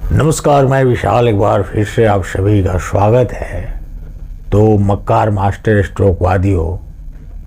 नमस्कार, मैं विशाल। एक बार फिर से आप सभी का स्वागत है। तो मक्कार मास्टर स्ट्रोक वादियों,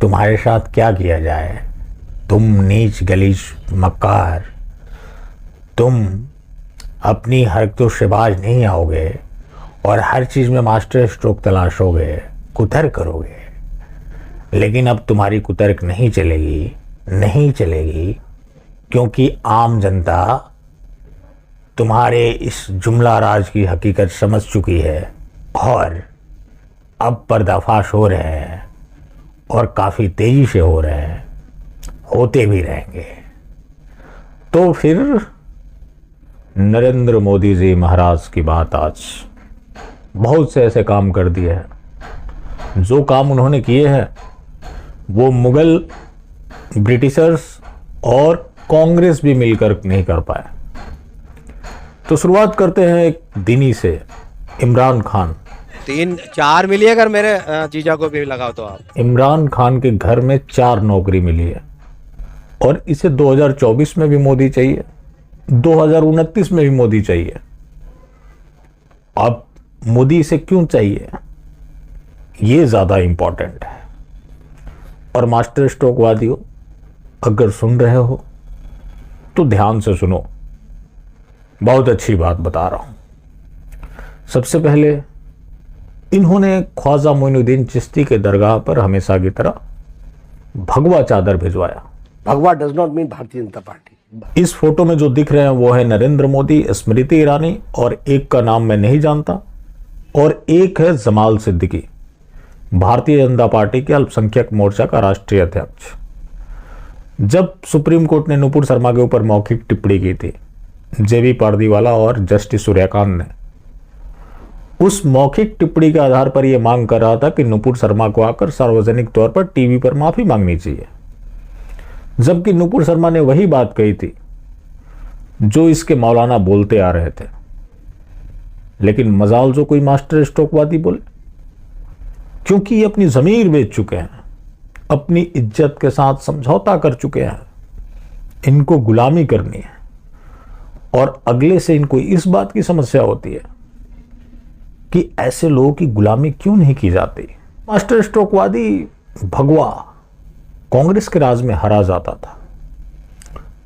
तुम्हारे साथ क्या किया जाए। तुम नीच गलीच मक्कार, तुम अपनी हरकतों से बाज नहीं आओगे और हर चीज़ में मास्टर स्ट्रोक तलाशोगे, कुतर्क करोगे। लेकिन अब तुम्हारी कुतर्क नहीं चलेगी, क्योंकि आम जनता तुम्हारे इस जुमला राज की हकीकत समझ चुकी है और अब पर्दाफाश हो रहे हैं और काफ़ी तेज़ी से हो रहे हैं, होते भी रहेंगे। तो फिर नरेंद्र मोदी जी महाराज की बात आज बहुत से ऐसे काम कर दिए हैं। जो काम उन्होंने किए हैं वो मुगल, ब्रिटिशर्स और कांग्रेस भी मिलकर नहीं कर पाए। तो शुरुआत करते हैं एक दिनी से, इमरान खान। 3-4 मिली है। अगर मेरे जीजा को भी लगाओ तो आप। इमरान खान के घर में 4 नौकरी मिली है और इसे 2024 में भी मोदी चाहिए, 2029 में भी मोदी चाहिए। अब मोदी इसे क्यों चाहिए, ये ज्यादा इंपॉर्टेंट है। और मास्टर स्ट्रोक वादियों, अगर सुन रहे हो तो ध्यान से सुनो, बहुत अच्छी बात बता रहा हूं। सबसे पहले इन्होंने ख्वाजा मोइनुद्दीन चिश्ती के दरगाह पर हमेशा की तरह भगवा चादर भिजवाया। भगवा does not mean Bharatiya Janata party. इस फोटो में जो दिख रहे हैं वो है नरेंद्र मोदी, स्मृति ईरानी और एक का नाम मैं नहीं जानता, और एक है जमाल सिद्दीकी, भारतीय जनता पार्टी के अल्पसंख्यक मोर्चा का राष्ट्रीय अध्यक्ष। जब सुप्रीम कोर्ट ने नुपुर शर्मा के ऊपर मौखिक टिप्पणी की थी, जेबी पारदीवाला और जस्टिस सूर्यकांत ने उस मौखिक टिप्पणी के आधार पर यह मांग कर रहा था कि नुपुर शर्मा को आकर सार्वजनिक तौर पर टीवी पर माफी मांगनी चाहिए। जबकि नुपुर शर्मा ने वही बात कही थी जो इसके मौलाना बोलते आ रहे थे। लेकिन मजाल जो कोई मास्टर स्ट्रोकवादी बोले, क्योंकि ये अपनी जमीर बेच चुके हैं, अपनी इज्जत के साथ समझौता कर चुके हैं। इनको गुलामी करनी है और अगले से इनको इस बात की समस्या होती है कि ऐसे लोगों की गुलामी क्यों नहीं की जाती। मास्टर स्ट्रोकवादी भगवा कांग्रेस के राज में हरा जाता था।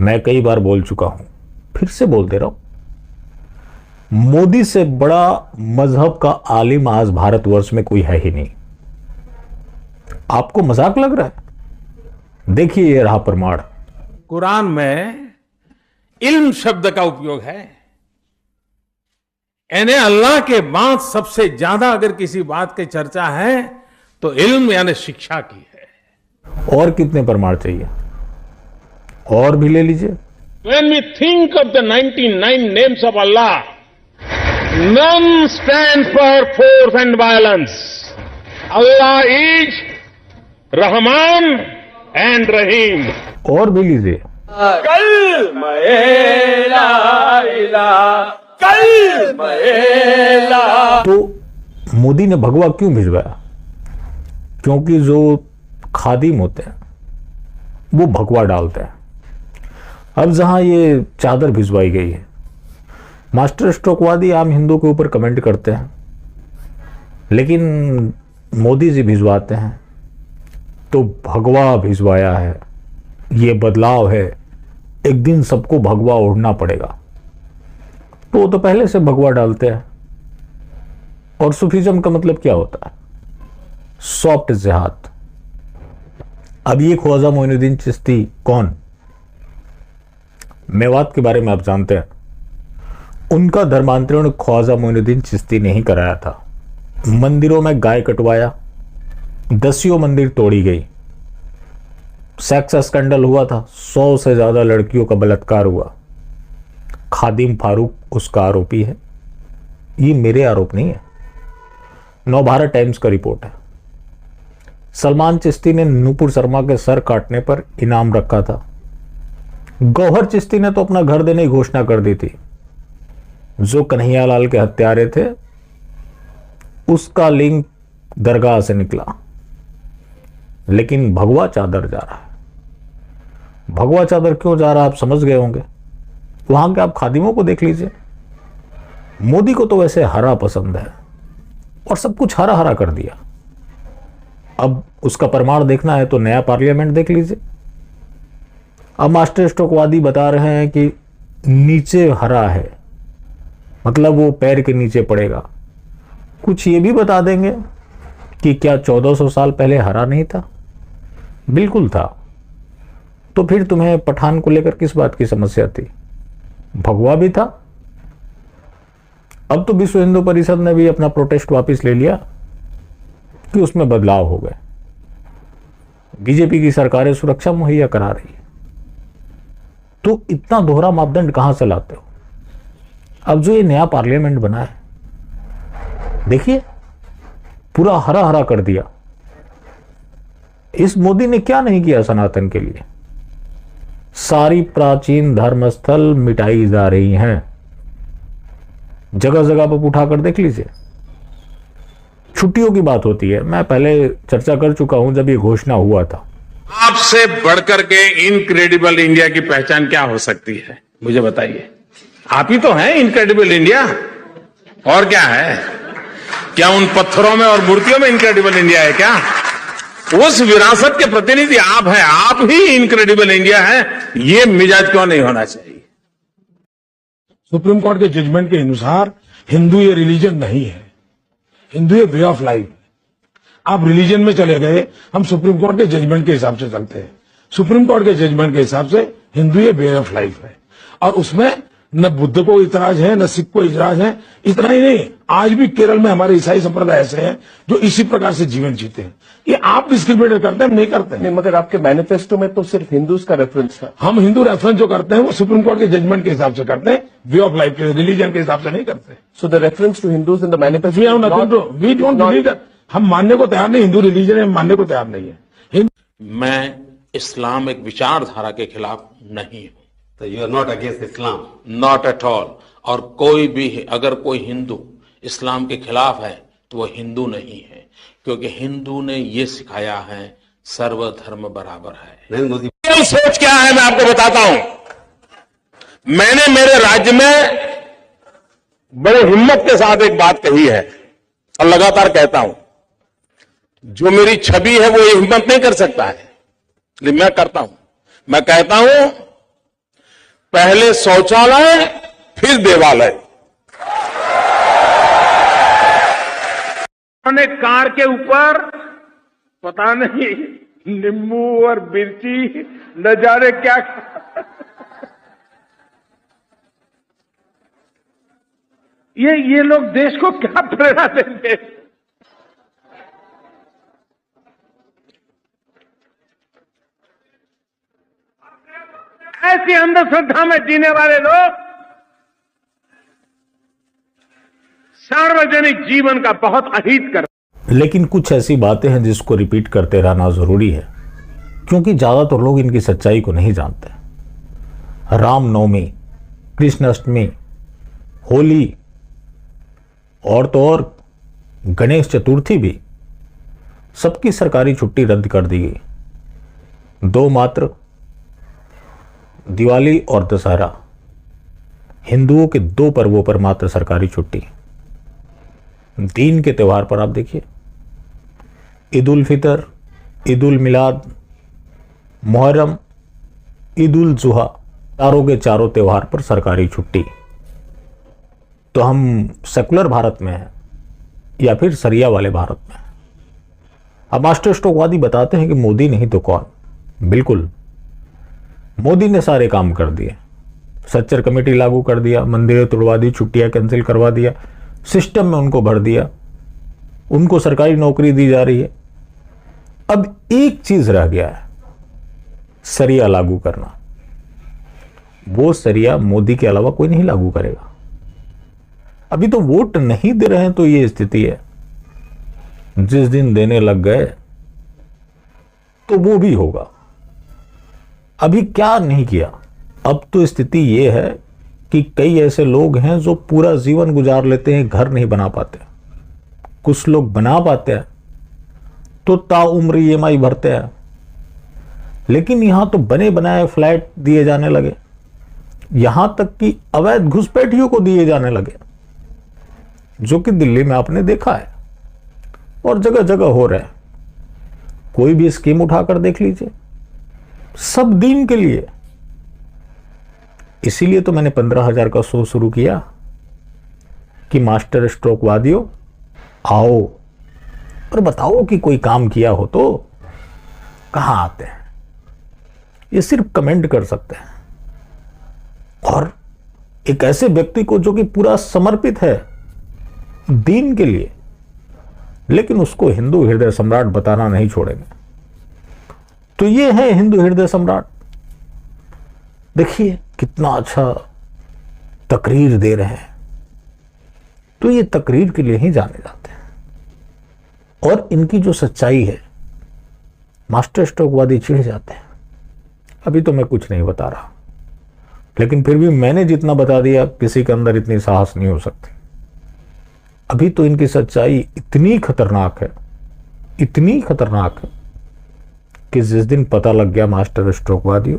मैं कई बार बोल चुका हूं, फिर से बोलते रहो, मोदी से बड़ा मजहब का आलिम आज भारतवर्ष में कोई है ही नहीं। आपको मजाक लग रहा है? देखिए ये रहा प्रमाण। कुरान में इल्म शब्द का उपयोग है। यानी अल्लाह के बाद सबसे ज्यादा अगर किसी बात की चर्चा है तो इल्म यानी शिक्षा की है। और कितने प्रमाण चाहिए? और भी ले लीजिए। When we think of the 99 names of Allah, none stand for force and violence. Allah is Rahman and Rahim. और भी लीजिए। तो मोदी ने भगवा क्यों भिजवाया? क्योंकि जो खादिम होते हैं वो भगवा डालते हैं। अब जहां ये चादर भिजवाई गई है, मास्टर स्ट्रोकवादी आम हिंदू के ऊपर कमेंट करते हैं, लेकिन मोदी जी भिजवाते हैं तो भगवा भिजवाया है। ये बदलाव है, एक दिन सबको भगवा ओढ़ना पड़ेगा। तो वो तो पहले से भगवा डालते हैं। और सूफीज्म का मतलब क्या होता है? सॉफ्ट जिहाद। अब ये ख्वाजा मोइनुद्दीन चिश्ती कौन? मेवात के बारे में आप जानते हैं, उनका धर्मांतरण ख्वाजा मोइनुद्दीन चिश्ती ने ही कराया था। मंदिरों में गाय कटवाया, 10 मंदिर तोड़ी गई, सेक्स स्कैंडल हुआ था, 100 से ज्यादा लड़कियों का बलात्कार हुआ। खादिम फारूक उसका आरोपी है। ये मेरे आरोप नहीं है, नवभारत टाइम्स का रिपोर्ट है। सलमान चिश्ती ने नुपुर शर्मा के सर काटने पर इनाम रखा था। गौहर चिश्ती ने तो अपना घर देने की घोषणा कर दी थी। जो कन्हैयालाल के हत्यारे थे उसका लिंक दरगाह से निकला। लेकिन भगवा चादर जा रहा है। भगवा चादर क्यों जा रहा है आप समझ गए होंगे। वहां के आप खादिमों को देख लीजिए, मोदी को तो वैसे हरा पसंद है और सब कुछ हरा हरा कर दिया। अब उसका प्रमाण देखना है तो नया पार्लियामेंट देख लीजिए। अब मास्टर स्ट्रोकवादी बता रहे हैं कि नीचे हरा है, मतलब वो पैर के नीचे पड़ेगा। कुछ ये भी बता देंगे कि क्या 1400 साल पहले हरा नहीं था? बिल्कुल था। तो फिर तुम्हें पठान को लेकर किस बात की समस्या थी? भगवा भी था। अब तो विश्व हिंदू परिषद ने भी अपना प्रोटेस्ट वापस ले लिया कि उसमें बदलाव हो गए। बीजेपी की सरकारें सुरक्षा मुहैया करा रही है। तो इतना दोहरा मापदंड कहां से लाते हो? अब जो ये नया पार्लियामेंट बना है, देखिए पूरा हरा हरा कर दिया। इस मोदी ने क्या नहीं किया सनातन के लिए? सारी प्राचीन धर्मस्थल मिटाई जा रही हैं। जगह जगह पर उठाकर देख लीजिए। छुट्टियों की बात होती है, मैं पहले चर्चा कर चुका हूं जब ये घोषणा हुआ था। आपसे बढ़कर के इनक्रेडिबल इंडिया की पहचान क्या हो सकती है? मुझे बताइए। आप ही तो हैं इनक्रेडिबल इंडिया, और क्या है? क्या उन पत्थरों में और मूर्तियों में इनक्रेडिबल इंडिया है क्या? उस विरासत के प्रतिनिधि आप हैं, आप ही इनक्रेडिबल इंडिया है। ये मिजाज क्यों नहीं होना चाहिए? सुप्रीम कोर्ट के जजमेंट के अनुसार हिंदू ये रिलीजन नहीं है, हिंदू ये वे ऑफ लाइफ है। आप रिलीजन में चले गए, हम सुप्रीम कोर्ट के जजमेंट के हिसाब से चलते हैं। सुप्रीम कोर्ट के जजमेंट के हिसाब से हिंदू ये वे ऑफ लाइफ है, और उसमें न बुद्ध को इतराज है न सिख को इतराज है। इतना ही नहीं, आज भी केरल में हमारे ईसाई संप्रदाय ऐसे हैं जो इसी प्रकार से जीवन जीते हैं। ये आप डिस्क्रिमिनेट करते हैं, नहीं करते हैं। नहीं, मगर आपके मैनिफेस्टो में तो सिर्फ हिंदूज का रेफरेंस था। हम हिंदू रेफरेंस जो करते हैं वो सुप्रीम कोर्ट के जजमेंट के हिसाब से करते हैं, वे ऑफ लाइफ के, रिलीजन के हिसाब से नहीं करते। So the reference to Hindus in the manifesto, we don't believe that. हम मानने को तैयार नहीं, हिंदू रिलीजन है, मानने को तैयार नहीं है। मैं इस्लामिक विचारधारा के खिलाफ नहीं हूं। So you are not against Islam? Not at all. और कोई भी अगर कोई हिंदू इस्लाम के खिलाफ है तो वो हिंदू नहीं है, क्योंकि हिंदू ने ये सिखाया है सर्वधर्म बराबर है। नरेंद्र मोदी रियल सोच क्या है मैं आपको बताता हूं। मैंने मेरे राज्य में बड़े हिम्मत के साथ एक बात कही है और लगातार कहता हूं। जो मेरी छवि है वो ये हिम्मत नहीं कर सकता है, लेकिन मैं करता हूं। मैं कहता हूं पहले शौचालय फिर देवालय। उन्होंने कार के ऊपर पता नहीं नींबू और मिर्ची न जाने क्या ये लोग देश को क्या प्रेरणा देंगे? ऐसी अंधश्रद्धा में जीने वाले लोग सार्वजनिक जीवन का बहुत अहित कर। लेकिन कुछ ऐसी बातें हैं जिसको रिपीट करते रहना जरूरी है, क्योंकि ज्यादातर लोग इनकी सच्चाई को नहीं जानते। रामनवमी, कृष्णाष्टमी, होली और तो और गणेश चतुर्थी भी सबकी सरकारी छुट्टी रद्द कर दी गई। दो मात्र दिवाली और दशहरा, हिंदुओं के दो पर्वों पर मात्र सरकारी छुट्टी। दीन के त्यौहार पर आप देखिए, ईद उल फितर, ईद उल मिलाद, मुहर्रम, ईद उल जुहा, चारों के चारों त्यौहार पर सरकारी छुट्टी। तो हम सेकुलर भारत में हैं या फिर सरिया वाले भारत में? अब मास्टर स्ट्रोकवादी बताते हैं कि मोदी नहीं तो कौन। बिल्कुल, मोदी ने सारे काम कर दिए। सच्चर कमेटी लागू कर दिया, मंदिरें तुड़वा दी, छुट्टियां कैंसिल करवा दिया, सिस्टम में उनको भर दिया, उनको सरकारी नौकरी दी जा रही है। अब एक चीज रह गया है, सरिया लागू करना। वो सरिया मोदी के अलावा कोई नहीं लागू करेगा। अभी तो वोट नहीं दे रहे हैं तो ये स्थिति है। जिस दिन देने लग गए तो वो भी होगा। अभी क्या नहीं किया? अब तो स्थिति ये है कि कई ऐसे लोग हैं जो पूरा जीवन गुजार लेते हैं, घर नहीं बना पाते। कुछ लोग बना पाते हैं तो ताउम्र ईएमआई भरते हैं, लेकिन यहां तो बने बनाए फ्लैट दिए जाने लगे, यहां तक कि अवैध घुसपैठियों को दिए जाने लगे। जो कि दिल्ली में आपने देखा है और जगह जगह हो रहा है। कोई भी स्कीम उठाकर देख लीजिए, सब दीन के लिए। इसीलिए तो मैंने 15,000 का शो शुरू किया कि मास्टर स्ट्रोक वादियों आओ और बताओ कि कोई काम किया हो तो। कहां आते हैं, ये सिर्फ कमेंट कर सकते हैं। और एक ऐसे व्यक्ति को जो कि पूरा समर्पित है दीन के लिए, लेकिन उसको हिंदू हृदय सम्राट बताना नहीं छोड़ेंगे। तो ये है हिंदू हृदय सम्राट। देखिए कितना अच्छा तकरीर दे रहे हैं। तो ये तकरीर के लिए ही जाने जाते हैं। और इनकी जो सच्चाई है, मास्टर स्ट्रोकवादी चिढ़ जाते हैं। अभी तो मैं कुछ नहीं बता रहा, लेकिन फिर भी मैंने जितना बता दिया, किसी के अंदर इतनी साहस नहीं हो सकती। अभी तो इनकी सच्चाई इतनी खतरनाक है, इतनी खतरनाक है कि जिस दिन पता लग गया मास्टर स्ट्रोकवादियों,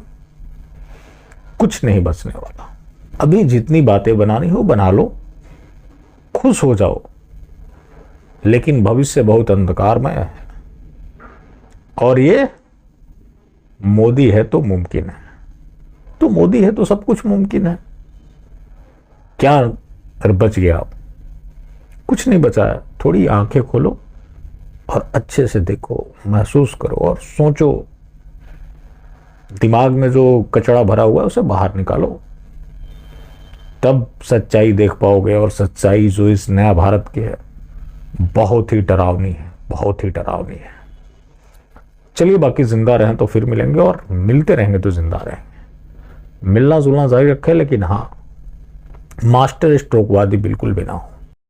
कुछ नहीं बचने वाला। अभी जितनी बातें बनानी हो बना लो, खुश हो जाओ, लेकिन भविष्य बहुत अंधकारमय है। और ये मोदी है तो मुमकिन है, तो मोदी है तो सब कुछ मुमकिन है। क्या बच गया? कुछ नहीं बचा है। थोड़ी आंखें खोलो और अच्छे से देखो, महसूस करो और सोचो। दिमाग में जो कचरा भरा हुआ है उसे बाहर निकालो, तब सच्चाई देख पाओगे। और सच्चाई जो इस नया भारत की है, बहुत ही डरावनी है, बहुत ही डरावनी है। चलिए, बाकी जिंदा रहें तो फिर मिलेंगे, और मिलते रहेंगे तो जिंदा रहेंगे। मिलना जुलना जारी रखें, लेकिन हाँ, मास्टर स्ट्रोकवादी बिल्कुल भी ना हो।